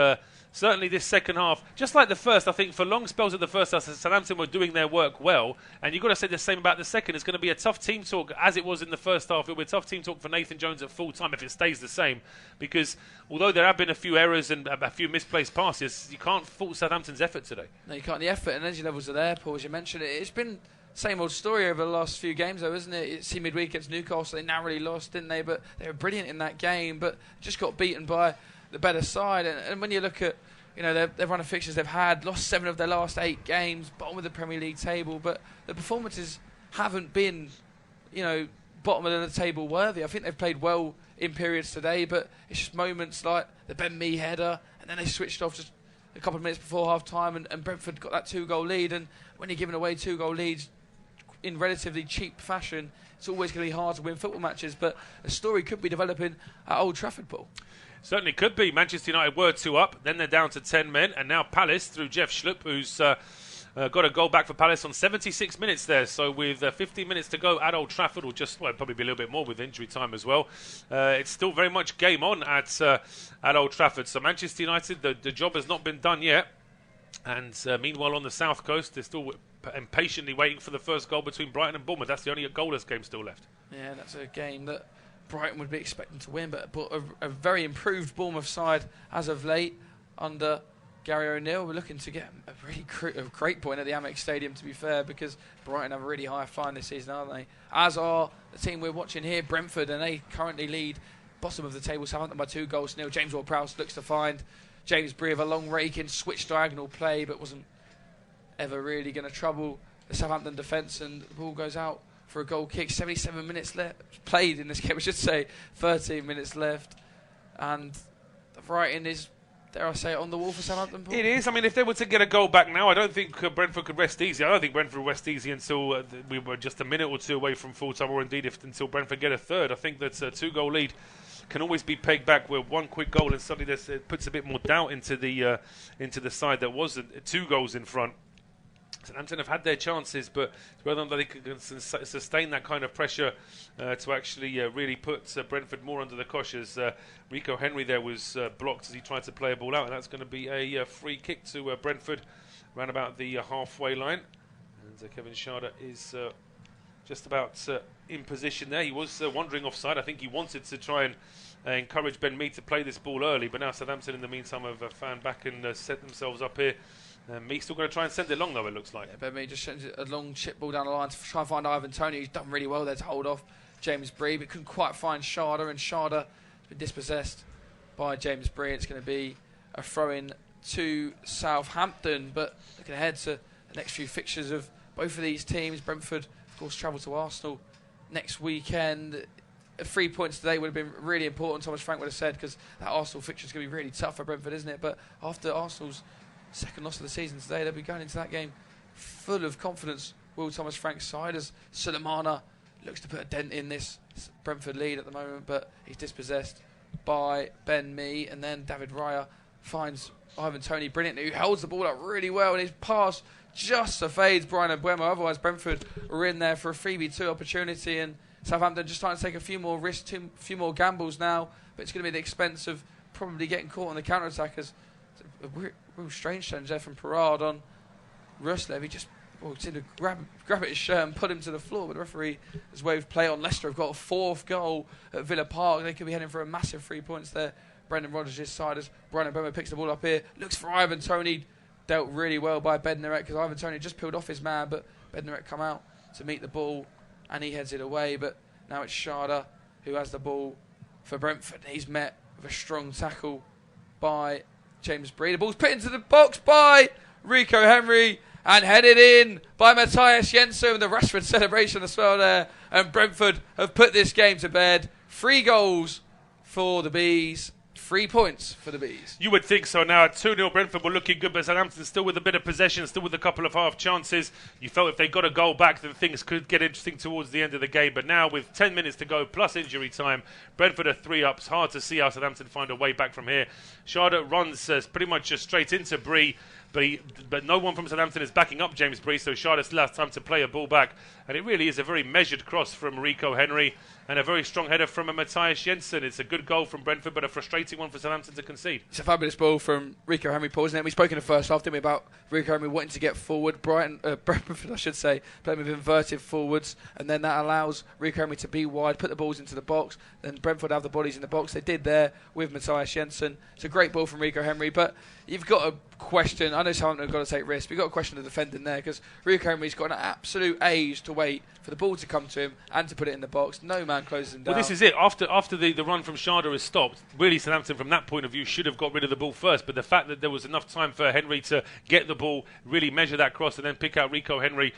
certainly this second half, just like the first, I think for long spells of the first half, Southampton were doing their work well. And you've got to say the same about the second. It's going to be a tough team talk, as it was in the first half. It'll be a tough team talk for Nathan Jones at full time if it stays the same. Because although there have been a few errors and a few misplaced passes, you can't fault Southampton's effort today. No, you can't. The effort and energy levels are there, Paul, as you mentioned. It's been same old story over the last few games, though, isn't it? You see midweek against Newcastle, they narrowly lost, didn't they? But they were brilliant in that game, but just got beaten by the better side. And when you look at, you know, their run of fixtures they've had, lost 7 of their last 8 games, bottom of the Premier League table, but the performances haven't been, you know, bottom of the table worthy. I think they've played well in periods today, but it's just moments like the Ben Mee header, and then they switched off just a couple of minutes before half time, and Brentford got that 2-goal lead. And when you're giving away 2-goal leads in relatively cheap fashion, it's always going to be hard to win football matches. But a story could be developing at Old Trafford, Paul. Certainly could be. Manchester United were 2 up, then they're down to 10 men, and now Palace through Jeff Schlupp, who's got a goal back for Palace on 76 minutes there. So with 15 minutes to go at Old Trafford, or just probably be a little bit more with injury time as well, it's still very much game on at Old Trafford. So Manchester United, the job has not been done yet. And meanwhile on the south coast, they're still impatiently waiting for the first goal between Brighton and Bournemouth. That's the only goalless game still left. Yeah, that's a game that Brighton would be expecting to win, but a very improved Bournemouth side as of late under Gary O'Neill. We're looking to get a really great point at the Amex Stadium, to be fair, because Brighton have a really high flying this season, aren't they? As are the team we're watching here, Brentford, and they currently lead bottom of the table, Southampton by 2-0. James Ward-Prowse looks to find James Bree of a long rake-in, switch diagonal play, but wasn't ever really going to trouble the Southampton defence, and the ball goes out for a goal kick. 77 minutes played in this game, I should say. 13 minutes left. And the writing is, dare I say, on the wall for Southampton, Paul? It is. I mean, if they were to get a goal back now, I don't think Brentford could rest easy. I don't think Brentford would rest easy until we were just a minute or two away from full-time, or indeed until Brentford get a third. I think that a 2-goal lead can always be pegged back with one quick goal, and suddenly it puts a bit more doubt into the side that was 2 goals in front. Southampton have had their chances, but whether or not they can sustain that kind of pressure to actually really put Brentford more under the cosh, as Rico Henry there was blocked as he tried to play a ball out, and that's going to be a free kick to Brentford around about the halfway line. And Kevin Schade is just about in position there. He was wandering offside. I think he wanted to try and encourage Ben Mee to play this ball early, but now Southampton in the meantime have found back and set themselves up here. Mee's still going to try and send it long, though, it looks like. Yeah, Ben Mee just sends a long chip ball down the line to try and find Ivan Toney, who's done really well there to hold off James Bree, but couldn't quite find Schade, and Schade has been dispossessed by James Bree. It's going to be a throw-in to Southampton, but looking ahead to the next few fixtures of both of these teams. Brentford, of course, travel to Arsenal next weekend. 3 points today would have been really important, Thomas Frank would have said, because that Arsenal fixture is going to be really tough for Brentford, isn't it? But after Arsenal's second loss of the season today, they'll be going into that game full of confidence. Will Thomas Frank's side, as Sulemana looks to put a dent in this Brentford lead at the moment, but he's dispossessed by Ben Mee, and then David Raya finds Ivan Toney brilliantly, who holds the ball up really well, and his pass just evades Bryan Mbeumo. Otherwise Brentford were in there for a 3v2 opportunity, and Southampton just trying to take a few more risks, a few more gambles now, but it's going to be at the expense of probably getting caught on the counter-attack. As a real strange change there from Parade on Ruslev. He just seemed to grab at his shirt and put him to the floor, but the referee has waved play on. Leicester have got a 4th goal at Villa Park. They could be heading for a massive 3 points there. Brendan Rodgers' side, as Bryan Mbeumo picks the ball up here, looks for Ivan Toney, dealt really well by Bednarek, because Ivan Toney just peeled off his man, but Bednarek come out to meet the ball and he heads it away. But Now it's Sharda who has the ball for Brentford. He's met with a strong tackle by James Bree. The ball's put into the box by Rico Henry and headed in by Matias Jensen. The Rashford celebration as well there. And Brentford have put this game to bed. 3 goals for the Bees. 3 points for the Bees. You would think so now. At 2-0, Brentford were looking good, but Southampton still with a bit of possession, still with a couple of half chances. You felt if they got a goal back, then things could get interesting towards the end of the game. But now, with 10 minutes to go, plus injury time, Brentford are 3 up. It's hard to see how Southampton find a way back from here. Sharda runs pretty much just straight into Bree. But no one from Southampton is backing up James Bree, so Sharda still has time to play a ball back. And it really is a very measured cross from Rico Henry and a very strong header from Matias Jensen. It's a good goal from Brentford, but a frustrating one for Southampton to concede. It's a fabulous ball from Rico Henry, Paul, isn't it? We spoke in the first half, didn't we, about Rico Henry wanting to get forward. Brentford, I should say, playing with inverted forwards, and then that allows Rico Henry to be wide, put the balls into the box, then Brentford have the bodies in the box. They did there with Matias Jensen. It's a great ball from Rico Henry, but you've got to question, I know Southampton have got to take risks, but you've got to question the defending there, because Rico Henry's got an absolute age to wait for the ball to come to him and to put it in the box. No man closes him down. Well, this is it. After the run from Sharda has stopped, really Southampton from that point of view should have got rid of the ball first, but the fact that there was enough time for Henry to get the ball, really measure that cross and then pick out Rico Henry,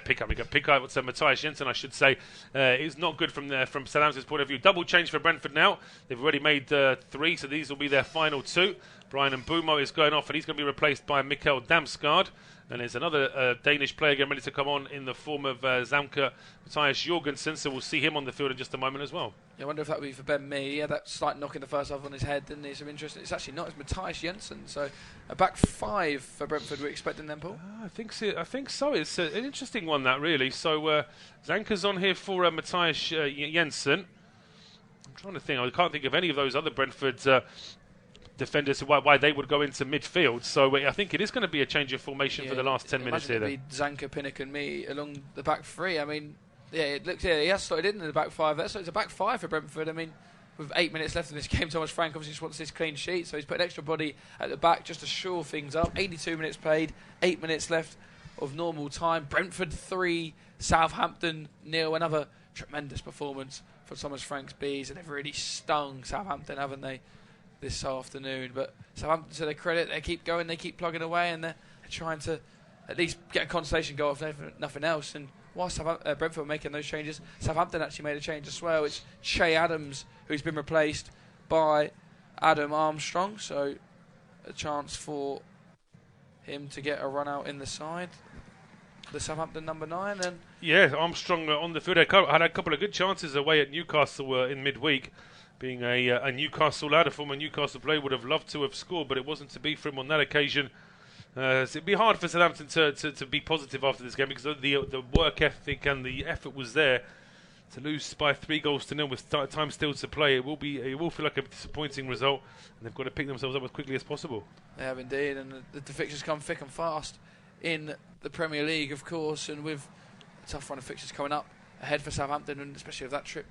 pick out Matias Jensen, I should say, is not good from Southampton's point of view. Double change for Brentford now. They've already made 3, so these will be their final 2. Bryan Mbeumo is going off and he's going to be replaced by Mikkel Damsgaard. And there's another Danish player getting ready to come on in the form of Zamka Mathias Jorgensen, so we'll see him on the field in just a moment as well. Yeah, I wonder if that would be for Ben Mee. He had that slight knock in the first half on his head, didn't he? Some interest. It's actually not. It's Matias Jensen. So a back 5 for Brentford. We're expecting them, Paul? I think so. It's an interesting one, that, really. So Zanka's on here for Matias Jensen. I'm trying to think. I can't think of any of those other Brentford defenders why they would go into midfield. So I think it is going to be a change of formation for the last 10 minutes here. It'd be Zanka, Pinnock and Mee along the back 3. I mean, yeah, it looks, he has slotted in the back 5 there, so it's a back 5 for Brentford. I mean, with 8 minutes left in this game, Thomas Frank obviously just wants this clean sheet, so he's put an extra body at the back just to shore things up. 82 minutes played, 8 minutes left of normal time. Brentford 3, Southampton 0. Another tremendous performance for Thomas Frank's Bees, and they've really stung Southampton, haven't they, this afternoon? But Southampton, to their credit, they keep going, they keep plugging away, and they're trying to at least get a consolation goal if nothing else. And whilst Brentford were making those changes, Southampton actually made a change as well. It's Che Adams who's been replaced by Adam Armstrong, so a chance for him to get a run out in the side, the Southampton number 9. And yeah, Armstrong on the field had a couple of good chances away at Newcastle in midweek. Being a Newcastle lad, a former Newcastle player, would have loved to have scored, but it wasn't to be for him on that occasion. So it'd be hard for Southampton to be positive after this game, because the work ethic and the effort was there. To lose by 3-0 with time still to play, it will feel like a disappointing result, and they've got to pick themselves up as quickly as possible. They have indeed, and the fixtures come thick and fast in the Premier League, of course, and with a tough run of fixtures coming up ahead for Southampton, and especially with that trip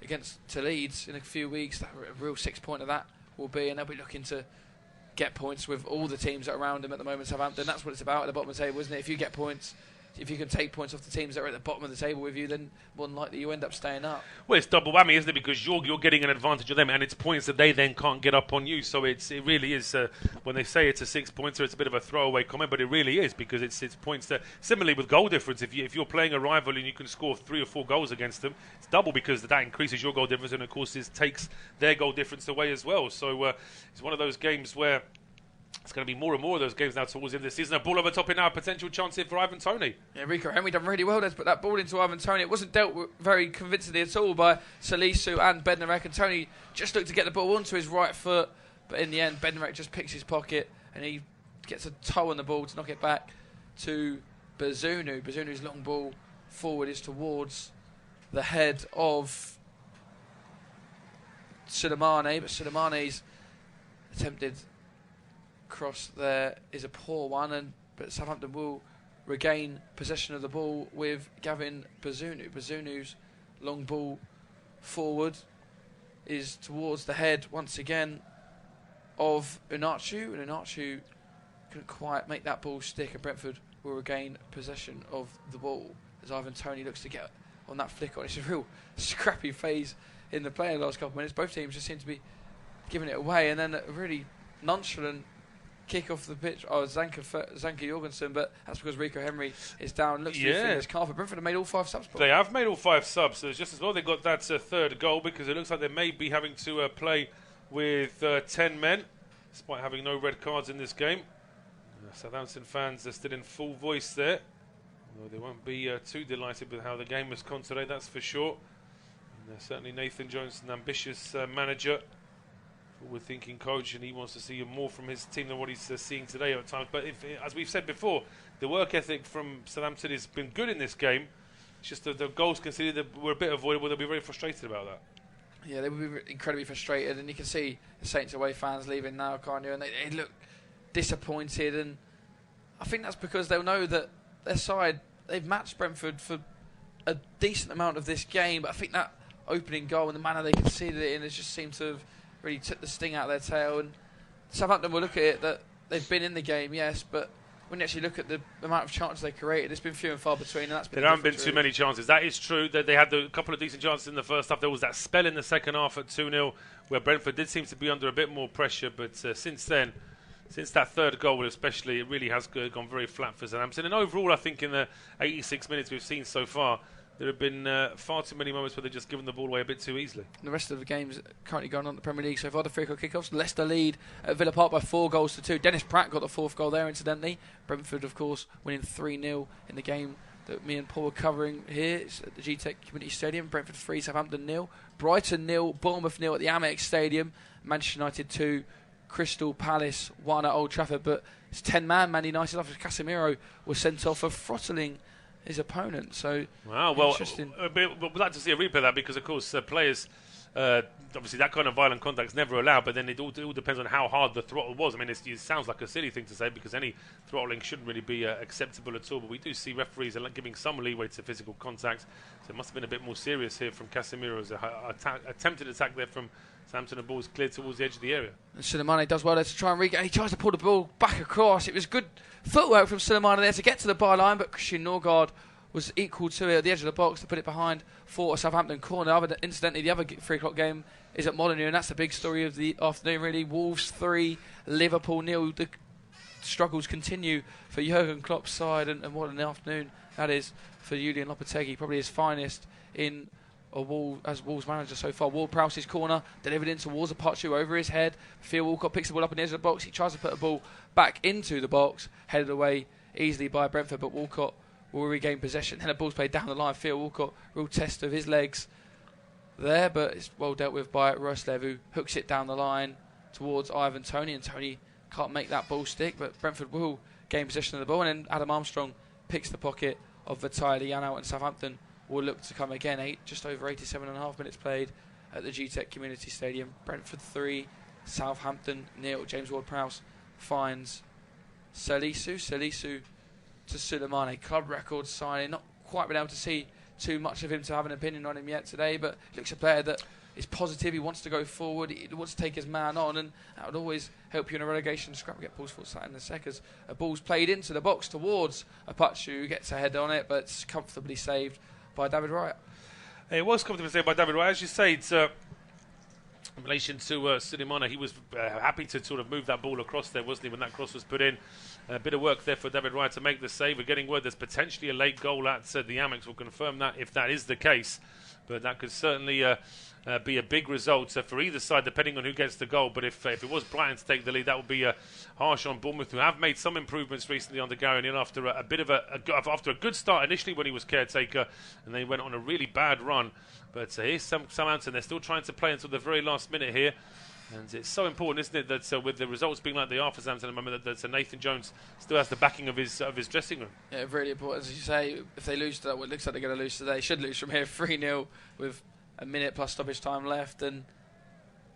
against Leeds in a few weeks, that a real 6-point of that will be, and they'll be looking to get points with all the teams that are around them at the moment. Southampton, that's what it's about at the bottom of the table, isn't it? If you get points, if you can take points off the teams that are at the bottom of the table with you, then more than likely you end up staying up. Well, it's double whammy, isn't it? Because you're getting an advantage of them, and it's points that they then can't get up on you. So it really is. When they say it's a 6-pointer, it's a bit of a throwaway comment, but it really is, because it's points that. Similarly with goal difference, if you're playing a rival and you can score 3 or 4 goals against them, it's double, because that increases your goal difference, and of course it takes their goal difference away as well. So it's one of those games where. It's going to be more and more of those games now towards the end of the season. A ball over top in now, a potential chance here for Ivan Toney. Yeah, Rico Henry done really well there to put that ball into Ivan Toney. It wasn't dealt with very convincingly at all by Salisu and Bednarek, and Toney just looked to get the ball onto his right foot, but in the end Bednarek just picks his pocket and he gets a toe on the ball to knock it back to Bazunu. Bazunu's long ball forward is towards the head of Sulemane, but Sulemane's attempted cross there is a poor one, but Southampton will regain possession of the ball with Gavin Bazunu. Bazunu's long ball forward is towards the head once again of Unachu, and Unachu couldn't quite make that ball stick, and Brentford will regain possession of the ball as Ivan Toney looks to get on that flick on. It's a real scrappy phase in the play in the last couple of minutes. Both teams just seem to be giving it away, and then a really nonchalant kick off the pitch. Zanka Jorgensen, but that's because Rico Henry is down. Looks to be feeling his calf. But Brentford have made all 5 subs. They have made all 5 subs. So it's just as well they got that third goal, because it looks like they may be having to play with 10 men, despite having no red cards in this game. Southampton fans are still in full voice there. Although they won't be too delighted with how the game has gone today, that's for sure. And certainly Nathan Jones, an ambitious manager, forward-thinking coach, and he wants to see more from his team than what he's seeing today at times. But as we've said before, the work ethic from Southampton has been good in this game. It's just the goals conceded were a bit avoidable. They'll be very frustrated about that. Yeah, they will be incredibly frustrated, and you can see the Saints away fans leaving now, can't you? And they look disappointed, and I think that's because they'll know that their side, they've matched Brentford for a decent amount of this game, but I think that opening goal and the manner they conceded it in has just seemed to have really took the sting out of their tail. And Southampton will look at it that they've been in the game, yes, but when you actually look at the amount of chances they created, it's been few and far between. And that's been there haven't been too many chances. That is true. They had a couple of decent chances in the first half. There was that spell in the second half at 2-0 where Brentford did seem to be under a bit more pressure, but since then, since that third goal especially, it really has gone very flat for Southampton. And overall, I think in the 86 minutes we've seen so far, there have been far too many moments where they've just given the ball away a bit too easily. The rest of the games currently going on in the Premier League so far, the 3 o'clock kickoffs. Leicester lead at Villa Park by 4-2. Dennis Pratt got the 4th goal there, incidentally. Brentford, of course, winning 3-0 in the game that me and Paul were covering here. It's at the Gtech Community Stadium. Brentford 3, Southampton 0. Brighton 0, Bournemouth 0 at the Amex Stadium. Manchester United 2, Crystal Palace 1 at Old Trafford. But it's 10-man Man United after Casemiro was sent off for throttling his opponent. So wow, well, we'd like to see a replay of that, because of course players, obviously that kind of violent contact is never allowed, but then it all depends on how hard the throttle was. I mean, it sounds like a silly thing to say, because any throttling shouldn't really be acceptable at all, but we do see referees giving some leeway to physical contact, so it must have been a bit more serious here from Casemiro's attempted attack there from Southampton. The ball's cleared towards the edge of the area. And Sulemani does well there to try and regain. He tries to pull the ball back across. It was good footwork from Sulemani there to get to the byline, but Christian Norgard was equal to it at the edge of the box to put it behind for a Southampton corner. Incidentally, the other 3 o'clock game is at Molineux, and that's the big story of the afternoon, really. Wolves 3, Liverpool 0. The struggles continue for Jurgen Klopp's side, and what an afternoon that is for Julian Lopetegui, probably his finest in as Wolves manager so far. Ward-Prowse's corner delivered in towards Apache over his head. Theo Walcott picks the ball up in the edge of the box. He tries to put the ball back into the box, headed away easily by Brentford, but Walcott will regain possession. Then the ball's played down the line. Theo Walcott, real test of his legs there, but it's well dealt with by Roslev, who hooks it down the line towards Ivan Toney, and Toney can't make that ball stick, but Brentford will gain possession of the ball, and then Adam Armstrong picks the pocket of Vitaly Janelt, and Southampton will look to come again. Just over 87.5 minutes played at the Gtech Community Stadium. Brentford 3, Southampton 0. James Ward-Prowse finds Salisu to Sulemani. Club record signing. Not quite been able to see too much of him to have an opinion on him yet today, but he looks a player that is positive. He wants to go forward. He wants to take his man on, and that would always help you in a relegation scrap. We'll get Paul's thoughts in a sec as a ball's played into the box towards Apache, who gets a head on it, but it's comfortably saved by David Wright. It was comfortably saved by David Wright. As you say, it's in relation to Sulemani, he was happy to sort of move that ball across there, wasn't he, when that cross was put in. A bit of work there for David Wright to make the save. We're getting word there's potentially a late goal at the Amex. We'll confirm that if that is the case. But that could certainly be a big result for either side, depending on who gets the goal. But if it was Brighton to take the lead, that would be harsh on Bournemouth, who have made some improvements recently under Gary O'Neill after a bit of after a good start initially when he was caretaker, and they went on a really bad run. But here's Southampton. They're still trying to play until the very last minute here. And it's so important, isn't it, that with the results being like they are for Southampton at the moment, that Nathan Jones still has the backing of his dressing room. Yeah, really important. As you say, if they lose to that, well, it looks like they're going to lose today. They should lose from here 3-0 with a minute plus stoppage time left. And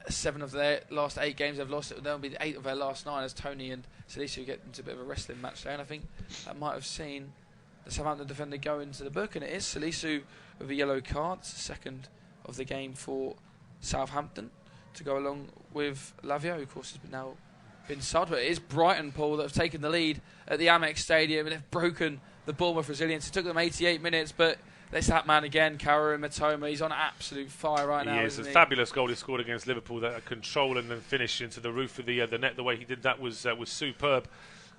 7 of their last 8 games they've lost. That'll be 8 of their last 9 as Toney and Salisu get into a bit of a wrestling match there. And I think that might have seen the Southampton defender go into the book. And it is Salisu with a yellow card. It's the second of the game for Southampton, to go along with Lavia, who of course has now been subbed. But it is Brighton, Paul, that have taken the lead at the Amex Stadium, and they've broken the Bournemouth resilience. It took them 88 minutes, but There's that man again, Kaoru Mitoma. He's on absolute fire right now. He is. A fabulous goal he scored against Liverpool. That control and then finish into the roof of the net. The way he did that was superb.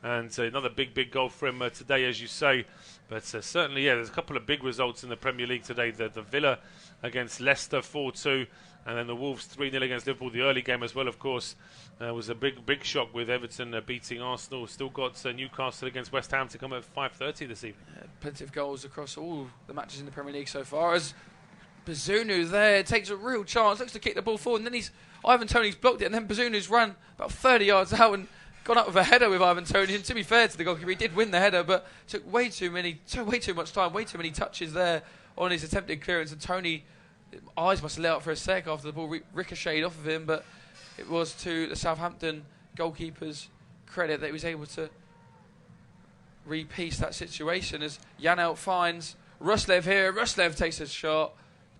And another big goal for him today, as you say. But certainly, there's a couple of big results in the Premier League today. The Villa against Leicester 4-2. And then the Wolves 3-0 against Liverpool. The early game as well, of course, was a big shock with Everton beating Arsenal. Still got Newcastle against West Ham to come at 5:30 this evening. Plenty of goals across all the matches in the Premier League so far. As Bazunu there takes a real chance, looks to kick the ball forward, and then Ivan Toney's blocked it, and then Bazunu's run about 30 yards out and gone up with a header with Ivan Toney. And to be fair to the goalkeeper, he did win the header, but took way too much time, way too many touches there on his attempted clearance, and Toney, eyes must have lit up for a sec after the ball ricocheted off of him, but it was to the Southampton goalkeeper's credit that he was able to repiece that situation as Janelt finds Ruslev here. Ruslev takes a shot.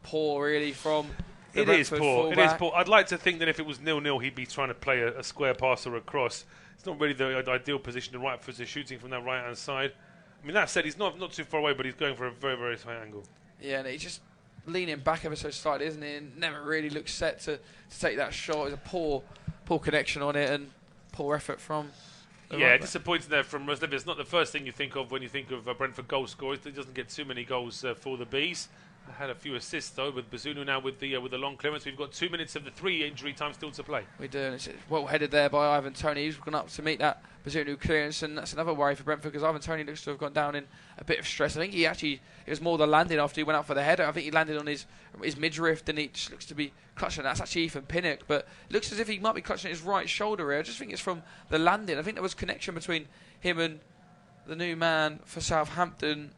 Poor, really, from the Brentford fullback. It is poor. I'd like to think that if it was 0-0, he'd be trying to play a square pass or a cross. It's not really the ideal position to right for the shooting from that right-hand side. I mean, that said, he's not too far away, but he's going for a very high angle. Yeah, and he's just leaning back ever so slightly, isn't he? And never really looks set to take that shot. It's a poor connection on it and poor effort from. Disappointing there from Ruslev. It's not the first thing you think of when you think of Brentford goal scorers. He doesn't get too many goals for the Bees. Had a few assists though with Bazunu now with the long clearance. We've got 2 minutes of the 3 injury time still to play. We do. And it's well headed there by Ivan Toney. He's gone up to meet that Bazunu clearance, and that's another worry for Brentford because Ivan Toney looks to have gone down in a bit of stress. I think it was more the landing after he went out for the header. I think he landed on his midriff, and he just looks to be clutching. That's actually Ethan Pinnock, but it looks as if he might be clutching his right shoulder here. I just think it's from the landing. I think there was connection between him and the new man for Southampton,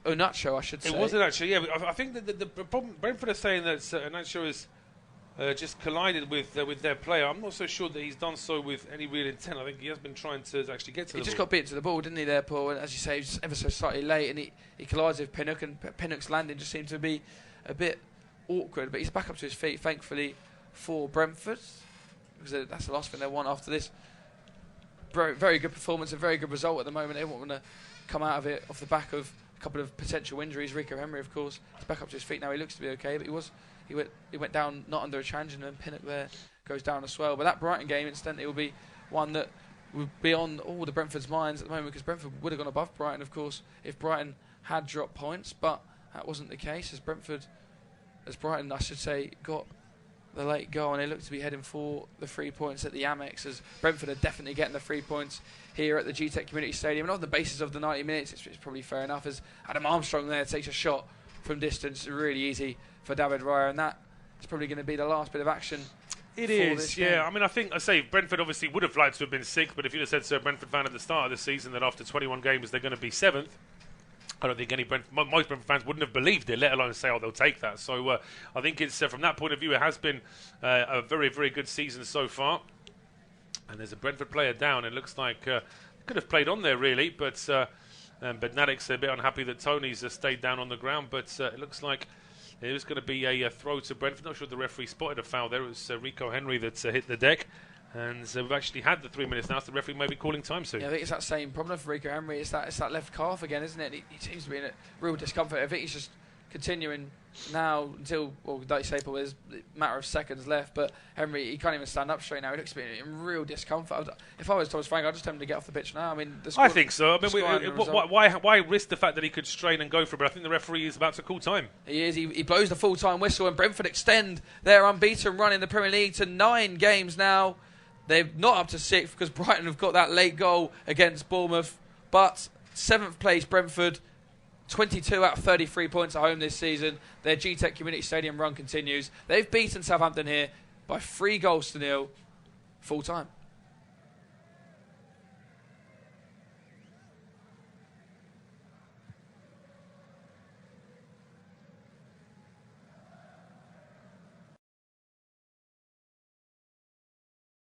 Onacho, I should say. It wasn't actually, I think that the problem, Brentford are saying that Onacho has just collided with their player. I'm not so sure that he's done so with any real intent. I think he has been trying to actually get to the ball. He just got beat to the ball, didn't he, there, Paul? And as you say, he was ever so slightly late, and he collides with Pinnock, and Pinnock's landing just seemed to be a bit awkward. But he's back up to his feet, thankfully, for Brentford, because that's the last thing they want after this. Very good performance, a very good result at the moment. They want to come out of it off the back of a couple of potential injuries. Rico Henry, of course, he's back up to his feet now. He looks to be okay, but he went down not under a challenge, and then Pinnock there goes down as well. But that Brighton game, incidentally, will be one that will be on all the Brentford's minds at the moment, because Brentford would have gone above Brighton, of course, if Brighton had dropped points, but that wasn't the case, as Brighton, I should say, got the late goal, and they look to be heading for the 3 points at the Amex, as Brentford are definitely getting the 3 points here at the Gtech Community Stadium. And on the basis of the 90 minutes, it's probably fair enough, as Adam Armstrong there takes a shot from distance, really easy for David Raya, and that is probably going to be the last bit of action. It is, yeah. I mean, I say Brentford obviously would have liked to have been 6th, but if you'd have said to a Brentford fan at the start of the season that after 21 games they're going to be 7th, I don't think most Brentford fans wouldn't have believed it, let alone say, they'll take that. So I think it's from that point of view, it has been a very good season so far. And there's a Brentford player down. It looks like could have played on there really, but Nadek's a bit unhappy that Tony's stayed down on the ground. But it looks like it was going to be a throw to Brentford. Not sure the referee spotted a foul there. It was Rico Henry that hit the deck. And we've actually had the 3 minutes now, so the referee may be calling time soon. Yeah, I think it's that same problem for Rico Henry. It's that left calf again, isn't it? He seems to be in a real discomfort. I think he's just continuing now until, well, like you say, Paul, there's a matter of seconds left. But Henry, he can't even stand up straight now. He looks to be in real discomfort. If I was Thomas Frank, I'd just tell him to get off the pitch now. I mean, I think so. I mean, why risk the fact that he could strain and go for it? But I think the referee is about to call time. He is. He blows the full-time whistle, and Brentford extend their unbeaten run in the Premier League to 9 games now. They're not up to 6th because Brighton have got that late goal against Bournemouth. But 7th place Brentford, 22 out of 33 points at home this season. Their Gtech Community Stadium run continues. They've beaten Southampton here by 3-0 full time.